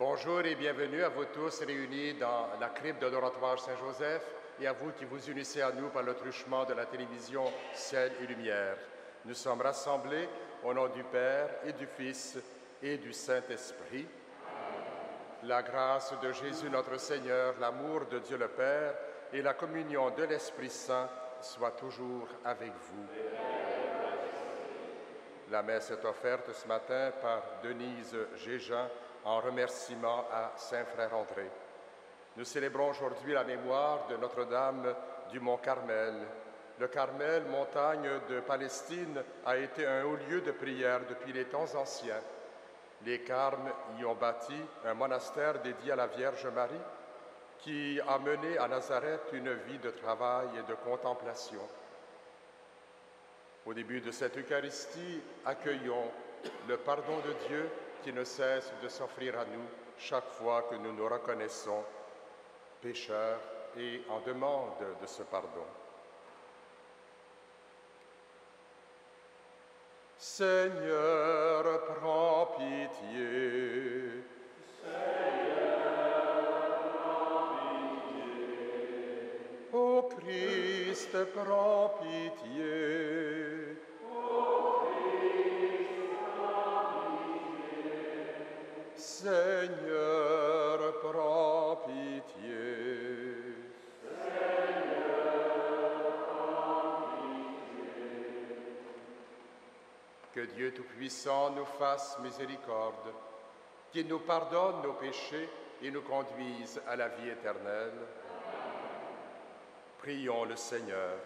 Bonjour et bienvenue à vous tous réunis dans la crypte de l'Oratoire Saint-Joseph et à vous qui vous unissez à nous par le truchement de la télévision Ciel et Lumière. Nous sommes rassemblés au nom du Père et du Fils et du Saint-Esprit. La grâce de Jésus notre Seigneur, l'amour de Dieu le Père et la communion de l'Esprit Saint soient toujours avec vous. La messe est offerte ce matin par Denise Gégin en remerciement à Saint-Frère André. Nous célébrons aujourd'hui la mémoire de Notre-Dame du Mont Carmel. Le Carmel, montagne de Palestine, a été un haut lieu de prière depuis les temps anciens. Les Carmes y ont bâti un monastère dédié à la Vierge Marie qui a mené à Nazareth une vie de travail et de contemplation. Au début de cette Eucharistie, accueillons le pardon de Dieu qui ne cesse de s'offrir à nous chaque fois que nous nous reconnaissons pécheurs et en demande de ce pardon. Seigneur, prends pitié. Seigneur, prends pitié. Ô Christ, prends pitié. Seigneur, prends pitié. Seigneur, prends pitié. Que Dieu Tout-Puissant nous fasse miséricorde, qu'il nous pardonne nos péchés et nous conduise à la vie éternelle. Prions le Seigneur.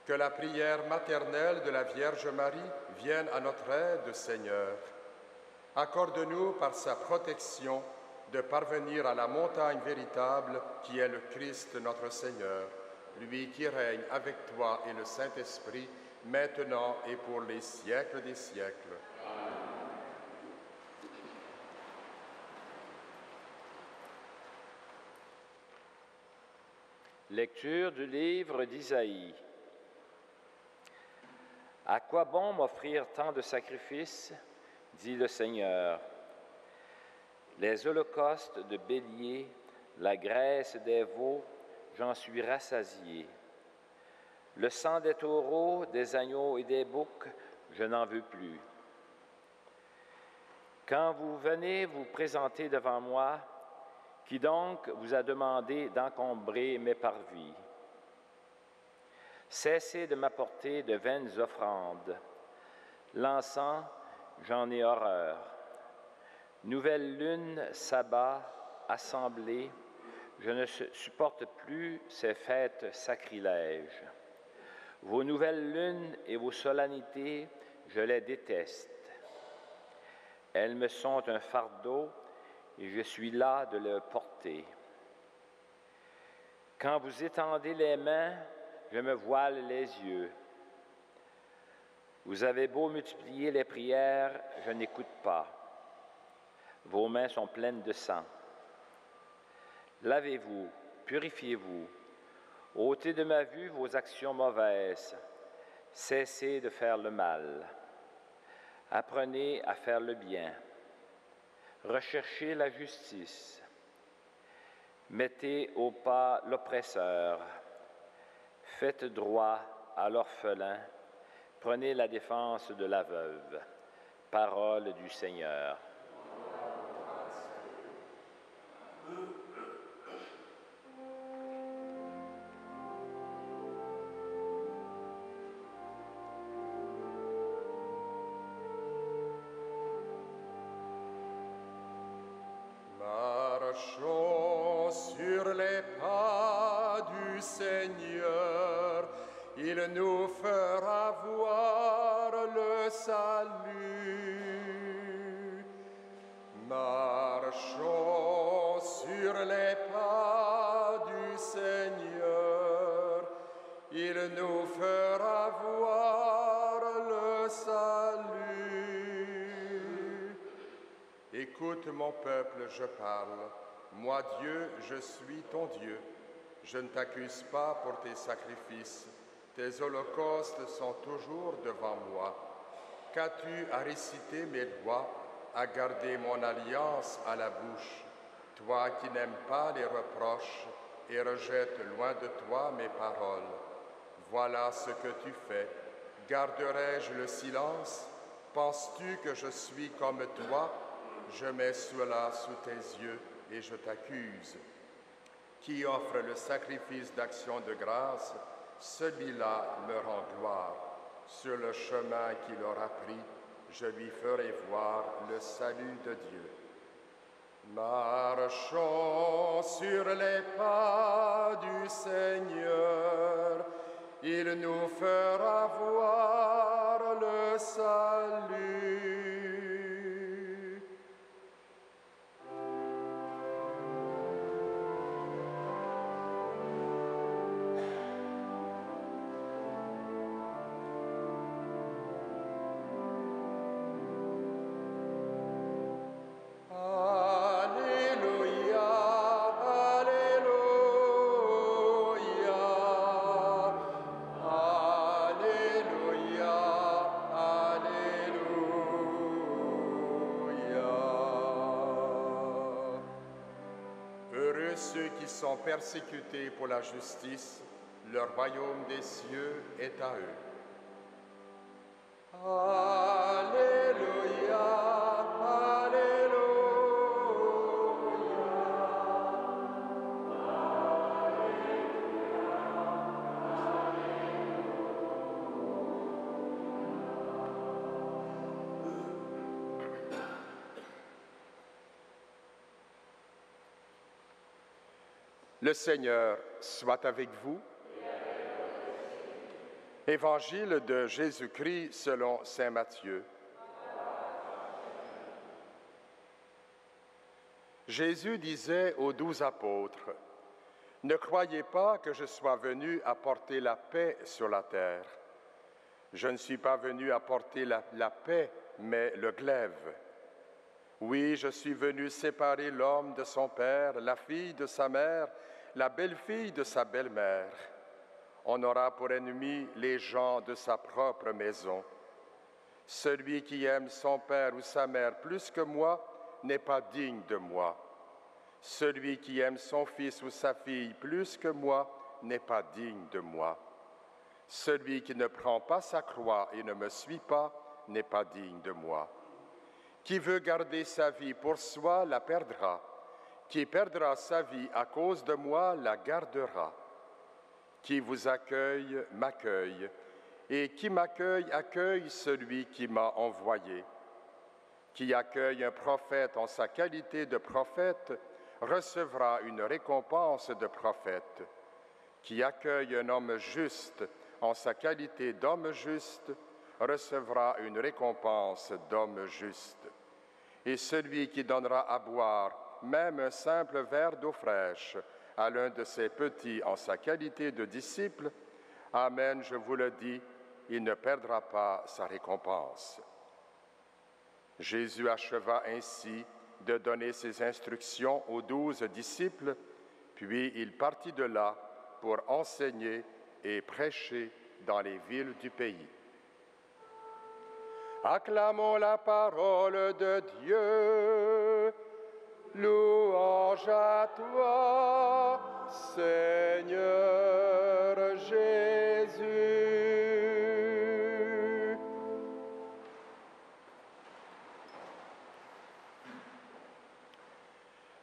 Que la prière maternelle de la Vierge Marie vienne à notre aide, Seigneur. Accorde-nous par sa protection de parvenir à la montagne véritable qui est le Christ notre Seigneur, lui qui règne avec toi et le Saint-Esprit, maintenant et pour les siècles des siècles. Amen. Lecture du livre d'Isaïe. À quoi bon m'offrir tant de sacrifices, dit le Seigneur. Les holocaustes de béliers, la graisse des veaux, j'en suis rassasié. Le sang des taureaux, des agneaux et des boucs, je n'en veux plus. Quand vous venez vous présenter devant moi, qui donc vous a demandé d'encombrer mes parvis? Cessez de m'apporter de vaines offrandes. L'encens, j'en ai horreur. Nouvelle lune, sabbat, assemblée, je ne supporte plus ces fêtes sacrilèges. Vos nouvelles lunes et vos solennités, je les déteste. Elles me sont un fardeau et je suis las de les porter. Quand vous étendez les mains, je me voile les yeux. Vous avez beau multiplier les prières, je n'écoute pas. Vos mains sont pleines de sang. Lavez-vous, purifiez-vous. Ôtez de ma vue vos actions mauvaises. Cessez de faire le mal. Apprenez à faire le bien. Recherchez la justice. Mettez au pas l'oppresseur. Faites droit à l'orphelin, prenez la défense de la veuve. Parole du Seigneur. Marchons sur les pas du Seigneur, il nous fera voir le salut. Marchons sur les pas du Seigneur, il nous fera voir le salut. Écoute mon peuple, je parle. Moi, Dieu, je suis ton Dieu. Je ne t'accuse pas pour tes sacrifices. Tes holocaustes sont toujours devant moi. Qu'as-tu à réciter mes lois à garder mon alliance à la bouche, toi qui n'aimes pas les reproches et rejettes loin de toi mes paroles. Voilà ce que tu fais. Garderai-je le silence? Penses-tu que je suis comme toi? Je mets cela sous tes yeux et je t'accuse. Qui offre le sacrifice d'action de grâce, celui-là me rend gloire. Sur le chemin qu'il aura pris, je lui ferai voir le salut de Dieu. Marchons sur les pas du Seigneur, il nous fera voir le salut. Ceux qui sont persécutés pour la justice, le royaume des cieux est à eux. Alléluia, Alléluia. Le Seigneur soit avec vous. Évangile de Jésus-Christ selon saint Matthieu. Jésus disait aux 12 apôtres, « Ne croyez pas que je sois venu apporter la paix sur la terre. Je ne suis pas venu apporter la paix, mais le glaive. Oui, je suis venu séparer l'homme de son père, la fille de sa mère, la belle-fille de sa belle-mère. On aura pour ennemis les gens de sa propre maison. Celui qui aime son père ou sa mère plus que moi n'est pas digne de moi. Celui qui aime son fils ou sa fille plus que moi n'est pas digne de moi. Celui qui ne prend pas sa croix et ne me suit pas n'est pas digne de moi. Qui veut garder sa vie pour soi la perdra. Qui perdra sa vie à cause de moi la gardera. Qui vous accueille m'accueille, et qui m'accueille accueille celui qui m'a envoyé. Qui accueille un prophète en sa qualité de prophète recevra une récompense de prophète. Qui accueille un homme juste en sa qualité d'homme juste recevra une récompense d'homme juste. Et celui qui donnera à boire même un simple verre d'eau fraîche à l'un de ses petits en sa qualité de disciple, amen, je vous le dis, il ne perdra pas sa récompense. » Jésus acheva ainsi de donner ses instructions aux 12 disciples, puis il partit de là pour enseigner et prêcher dans les villes du pays. Acclamons la parole de Dieu. Louange à toi, Seigneur Jésus.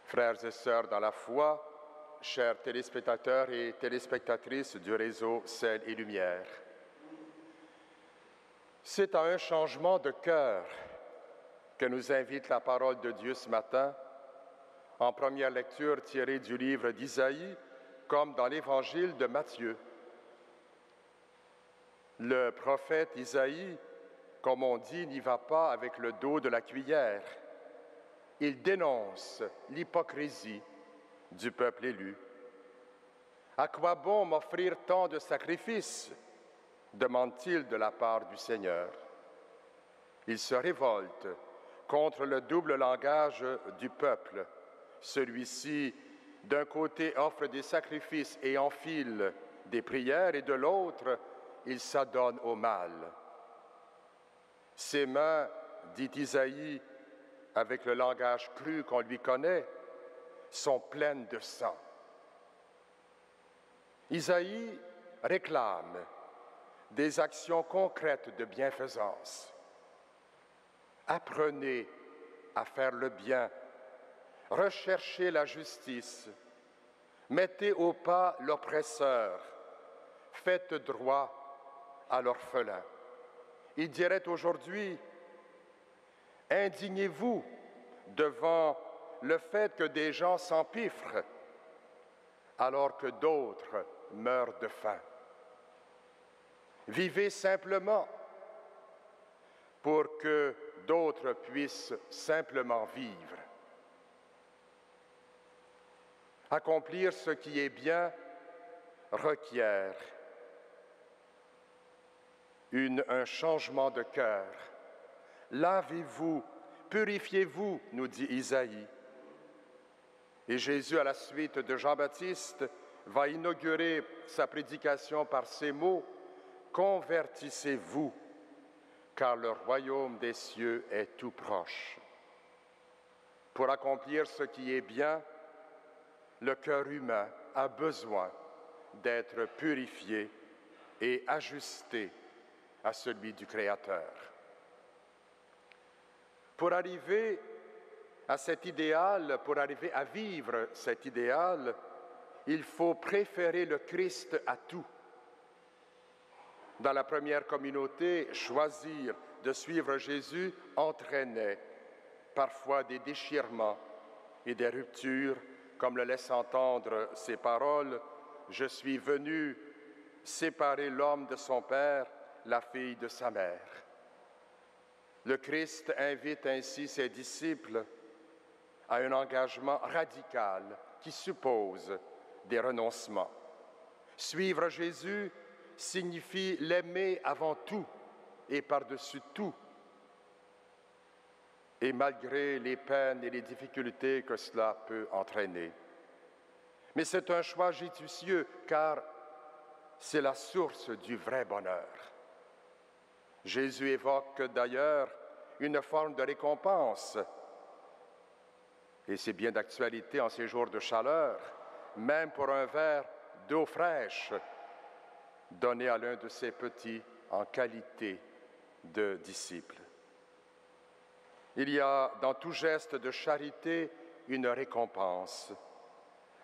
Frères et sœurs dans la foi, chers téléspectateurs et téléspectatrices du réseau Sel et Lumière, c'est à un changement de cœur que nous invite la parole de Dieu ce matin, en première lecture tirée du livre d'Isaïe, comme dans l'évangile de Matthieu. Le prophète Isaïe, comme on dit, n'y va pas avec le dos de la cuillère. Il dénonce l'hypocrisie du peuple élu. « À quoi bon m'offrir tant de sacrifices ?» demande-t-il de la part du Seigneur. Il se révolte contre le double langage du peuple. Celui-ci, d'un côté, offre des sacrifices et enfile des prières, et de l'autre, il s'adonne au mal. Ses mains, dit Isaïe, avec le langage cru qu'on lui connaît, sont pleines de sang. Isaïe réclame des actions concrètes de bienfaisance. Apprenez à faire le bien, recherchez la justice, mettez au pas l'oppresseur, faites droit à l'orphelin. Il dirait aujourd'hui, indignez-vous devant le fait que des gens s'empiffrent alors que d'autres meurent de faim. Vivez simplement pour que d'autres puissent simplement vivre. Accomplir ce qui est bien requiert un changement de cœur. Lavez-vous, purifiez-vous, nous dit Isaïe. Et Jésus, à la suite de Jean-Baptiste, va inaugurer sa prédication par ces mots: « Convertissez-vous, car le royaume des cieux est tout proche. » Pour accomplir ce qui est bien, le cœur humain a besoin d'être purifié et ajusté à celui du Créateur. Pour arriver à cet idéal, pour arriver à vivre cet idéal, il faut préférer le Christ à tout. Dans la première communauté, choisir de suivre Jésus entraînait parfois des déchirements et des ruptures, comme le laissent entendre ces paroles: « Je suis venu séparer l'homme de son père, la fille de sa mère. » Le Christ invite ainsi ses disciples à un engagement radical qui suppose des renoncements. Suivre Jésus signifie l'aimer avant tout et par-dessus tout, et malgré les peines et les difficultés que cela peut entraîner. Mais c'est un choix judicieux, car c'est la source du vrai bonheur. Jésus évoque d'ailleurs une forme de récompense, et c'est bien d'actualité en ces jours de chaleur, même pour un verre d'eau fraîche donné à l'un de ses petits en qualité de disciple. Il y a dans tout geste de charité une récompense,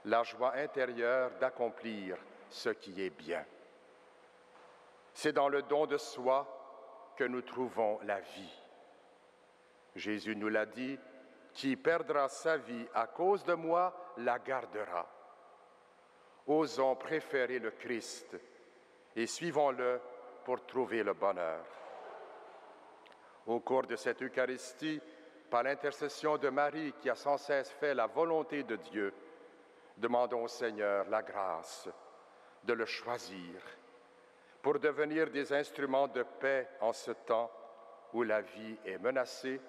la joie intérieure d'accomplir ce qui est bien. C'est dans le don de soi que nous trouvons la vie. Jésus nous l'a dit: « Qui perdra sa vie à cause de moi la gardera. » Osons préférer le Christ et suivons-le pour trouver le bonheur. Au cours de cette Eucharistie, par l'intercession de Marie qui a sans cesse fait la volonté de Dieu, demandons au Seigneur la grâce de le choisir pour devenir des instruments de paix en ce temps où la vie est menacée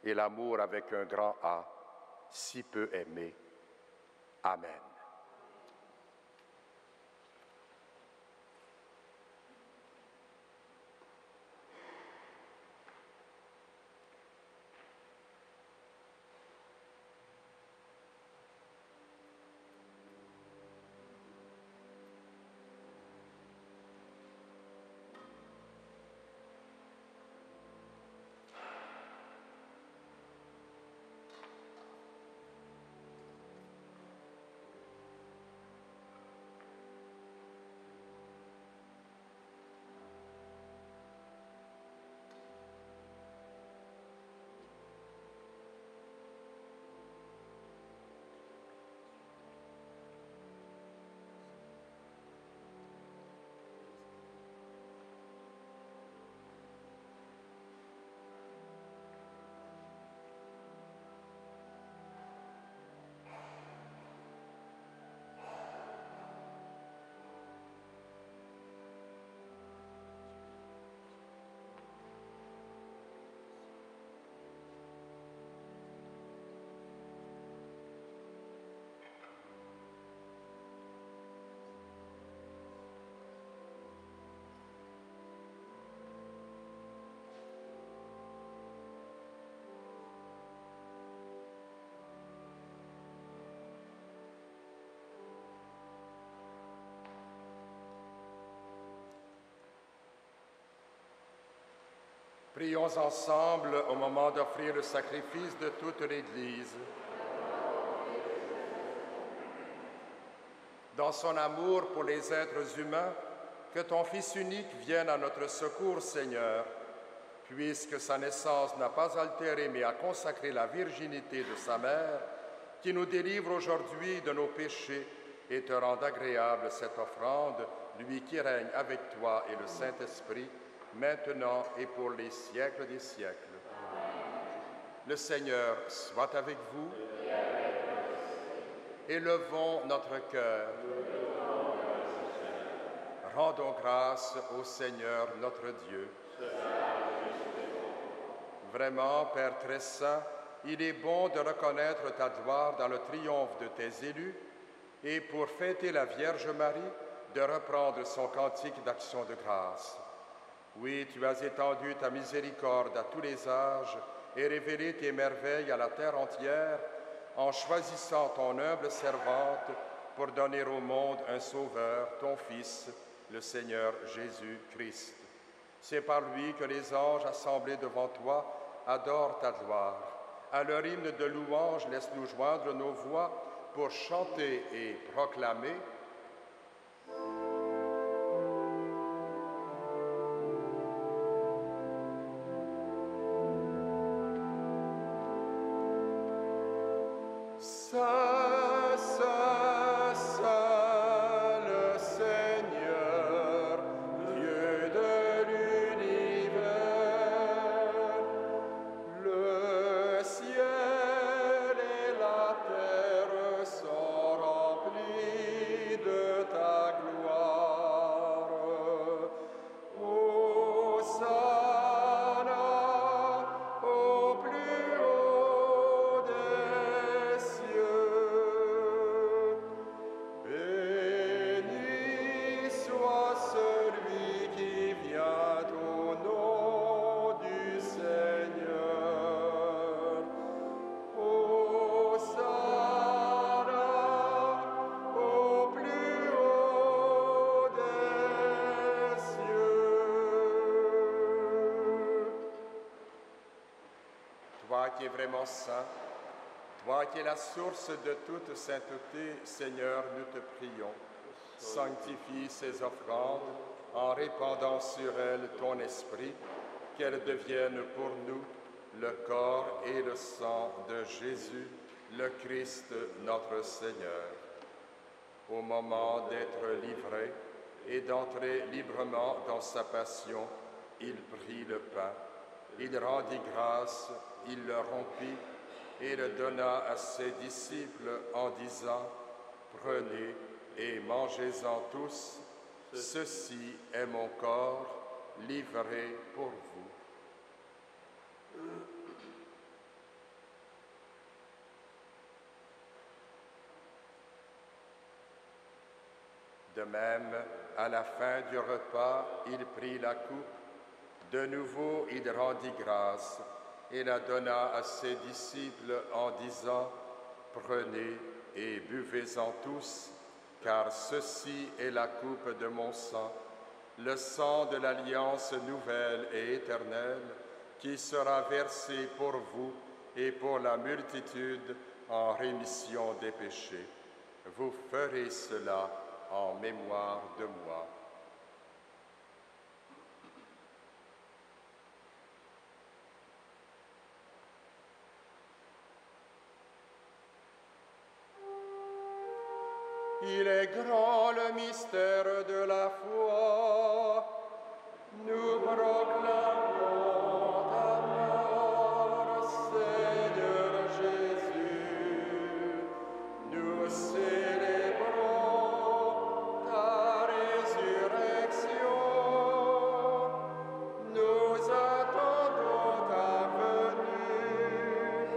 et l'amour avec un grand A si peu aimé. Amen. Prions ensemble au moment d'offrir le sacrifice de toute l'Église. Dans son amour pour les êtres humains, que ton Fils unique vienne à notre secours, Seigneur, puisque sa naissance n'a pas altéré mais a consacré la virginité de sa mère, qui nous délivre aujourd'hui de nos péchés et te rende agréable cette offrande, lui qui règne avec toi et le Saint-Esprit, maintenant et pour les siècles des siècles. Le Seigneur soit avec vous. Élevons notre cœur. Rendons grâce au Seigneur notre Dieu. Vraiment, Père très saint, il est bon de reconnaître ta gloire dans le triomphe de tes élus et pour fêter la Vierge Marie, de reprendre son cantique d'action de grâce. Oui, tu as étendu ta miséricorde à tous les âges et révélé tes merveilles à la terre entière en choisissant ton humble servante pour donner au monde un sauveur, ton Fils, le Seigneur Jésus-Christ. C'est par lui que les anges assemblés devant toi adorent ta gloire. À leur hymne de louange, laisse-nous joindre nos voix pour chanter et proclamer. Saint, Saint, Saint, le Seigneur, Dieu de l'univers, le ciel et la terre sont remplis de ta gloire. Hosanna au plus haut des cieux. Béni soit celui qui vient au nom du Seigneur. Hosanna au plus haut des cieux. Toi qui es vraiment saint, toi qui es la source de toute sainteté, Seigneur, nous te prions. Sanctifie ces offrandes en répandant sur elles ton esprit, qu'elles deviennent pour nous le corps et le sang de Jésus, le Christ notre Seigneur. Au moment d'être livré et d'entrer librement dans sa passion, il prit le pain, il rendit grâce, il le rompit et le donna à ses disciples en disant « Prenez et mangez-en tous, ceci est mon corps livré pour vous. » De même, à la fin du repas, il prit la coupe. De nouveau, il rendit grâce et la donna à ses disciples en disant « Prenez et buvez-en tous, car ceci est la coupe de mon sang, le sang de l'alliance nouvelle et éternelle, qui sera versé pour vous et pour la multitude en rémission des péchés. Vous ferez cela en mémoire de moi. » Il est grand le mystère de la foi. Nous proclamons ta mort, Seigneur Jésus. Nous célébrons ta résurrection. Nous attendons ta venue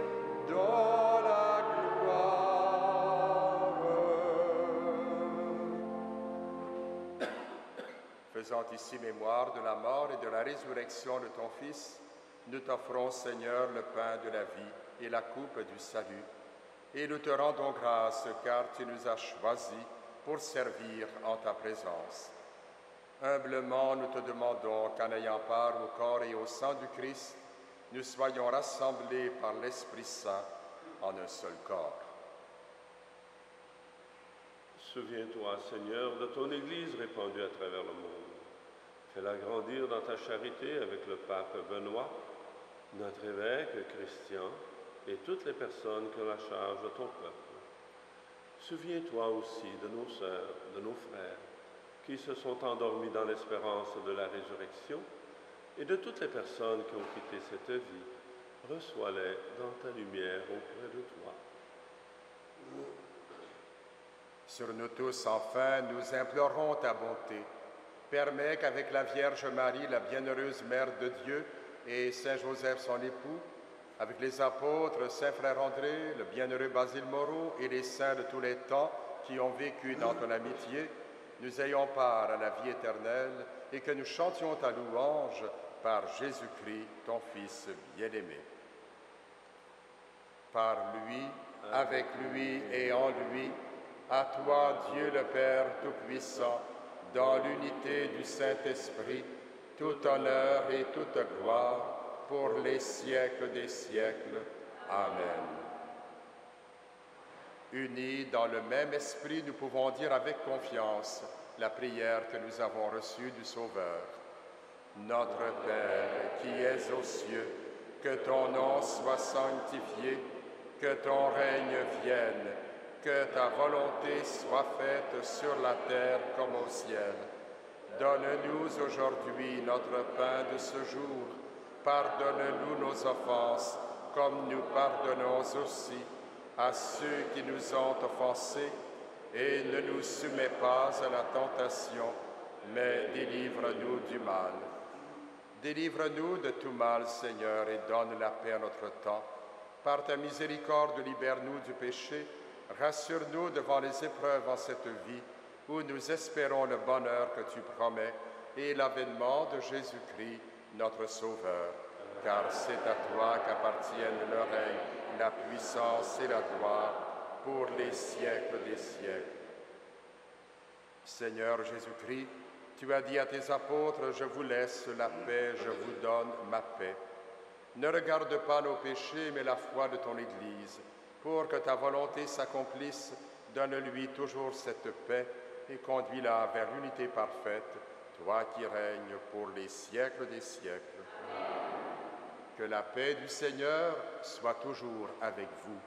dans la gloire. Faisant ici mémoire de la mort et de la résurrection de ton Fils, nous t'offrons, Seigneur, le pain de la vie et la coupe du salut. Et nous te rendons grâce, car tu nous as choisis pour servir en ta présence. Humblement, nous te demandons qu'en ayant part au corps et au sang du Christ, nous soyons rassemblés par l'Esprit Saint en un seul corps. Souviens-toi, Seigneur, de ton Église répandue à travers le monde. Fais-la grandir dans ta charité avec le pape Benoît, notre évêque Christian et toutes les personnes qui ont la charge de ton peuple. Souviens-toi aussi de nos sœurs, de nos frères, qui se sont endormis dans l'espérance de la résurrection, et de toutes les personnes qui ont quitté cette vie. Reçois-les dans ta lumière auprès de toi. Sur nous tous, enfin, nous implorons ta bonté. Permets qu'avec la Vierge Marie, la bienheureuse Mère de Dieu, et Saint Joseph, son époux, avec les apôtres, Saint Frère André, le bienheureux Basile Moreau et les saints de tous les temps qui ont vécu dans ton amitié, nous ayons part à la vie éternelle et que nous chantions ta louange par Jésus-Christ, ton Fils bien-aimé. Par lui, avec lui et en lui, à toi, Dieu le Père Tout-Puissant, dans l'unité du Saint-Esprit, tout honneur et toute gloire, pour les siècles des siècles. Amen. Unis dans le même esprit, nous pouvons dire avec confiance la prière que nous avons reçue du Sauveur. Notre Père, qui es aux cieux, que ton nom soit sanctifié, que ton règne vienne, que ta volonté soit faite sur la terre comme au ciel. Donne-nous aujourd'hui notre pain de ce jour. Pardonne-nous nos offenses, comme nous pardonnons aussi à ceux qui nous ont offensés, et ne nous soumets pas à la tentation, mais délivre-nous du mal. Délivre-nous de tout mal, Seigneur, et donne la paix à notre temps. Par ta miséricorde, libère-nous du péché, rassure-nous devant les épreuves en cette vie, où nous espérons le bonheur que tu promets et l'avènement de Jésus-Christ, notre Sauveur. Car c'est à toi qu'appartiennent le règne, la puissance et la gloire pour les siècles des siècles. Seigneur Jésus-Christ, tu as dit à tes apôtres, « Je vous laisse la paix, je vous donne ma paix. » Ne regarde pas nos péchés, mais la foi de ton Église. Pour que ta volonté s'accomplisse, donne-lui toujours cette paix et conduis-la vers l'unité parfaite, toi qui règnes pour les siècles des siècles. Que la paix du Seigneur soit toujours avec vous.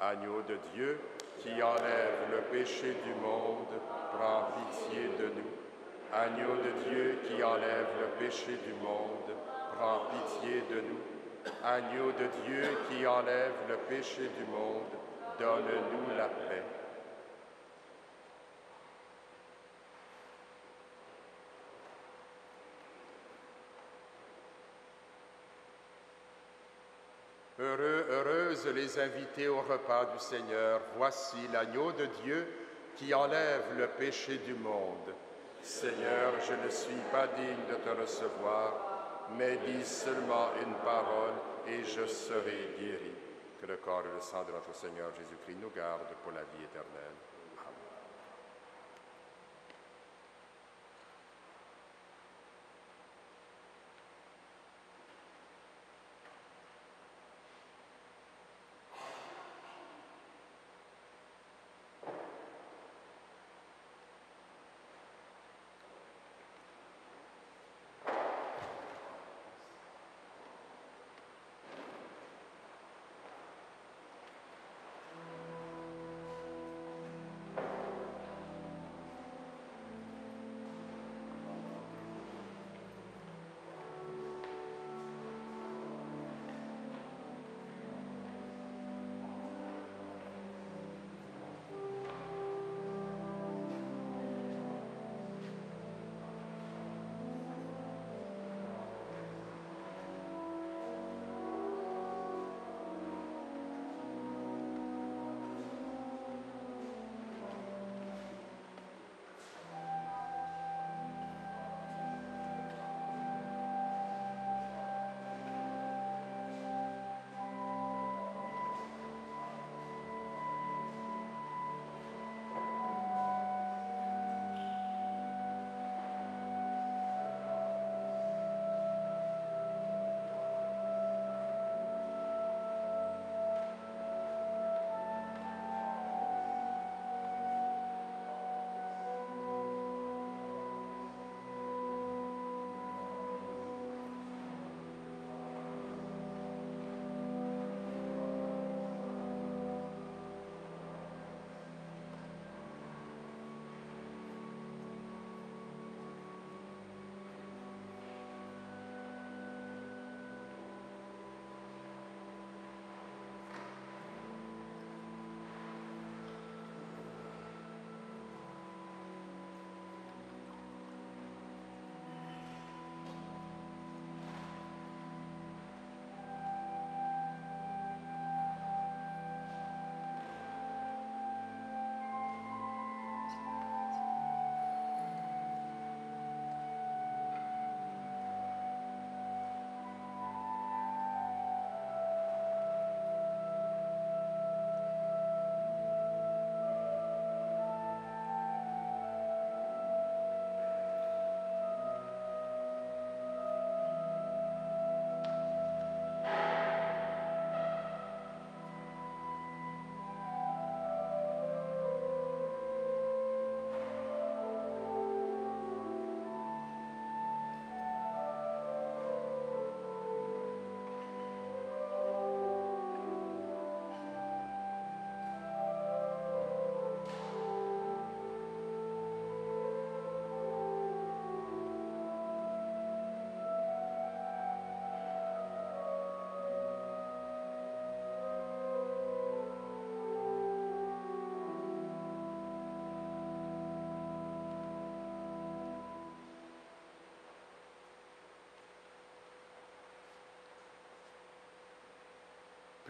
Agneau de Dieu, qui enlève le péché du monde, prends pitié de nous. Agneau de Dieu, qui enlève le péché du monde, prends pitié de nous. Agneau de Dieu, qui enlève le péché du monde, donne-nous la paix. Heureux, heureuses les invités au repas du Seigneur. Voici l'agneau de Dieu qui enlève le péché du monde. Seigneur, je ne suis pas digne de te recevoir, mais dis seulement une parole et je serai guéri. Que le corps et le sang de notre Seigneur Jésus-Christ nous gardent pour la vie éternelle.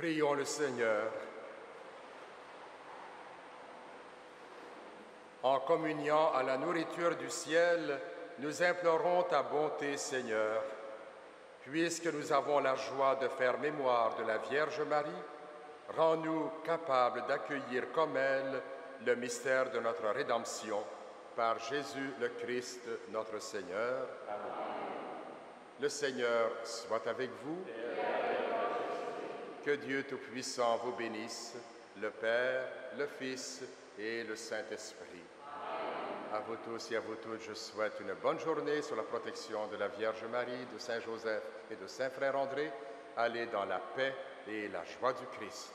Prions le Seigneur. En communiant à la nourriture du ciel, nous implorons ta bonté, Seigneur. Puisque nous avons la joie de faire mémoire de la Vierge Marie, rends-nous capables d'accueillir comme elle le mystère de notre rédemption par Jésus le Christ, notre Seigneur. Amen. Le Seigneur soit avec vous. Que Dieu Tout-Puissant vous bénisse, le Père, le Fils et le Saint-Esprit. À vous tous et à vous toutes, je souhaite une bonne journée sous la protection de la Vierge Marie, de Saint Joseph et de Saint Frère André. Allez dans la paix et la joie du Christ.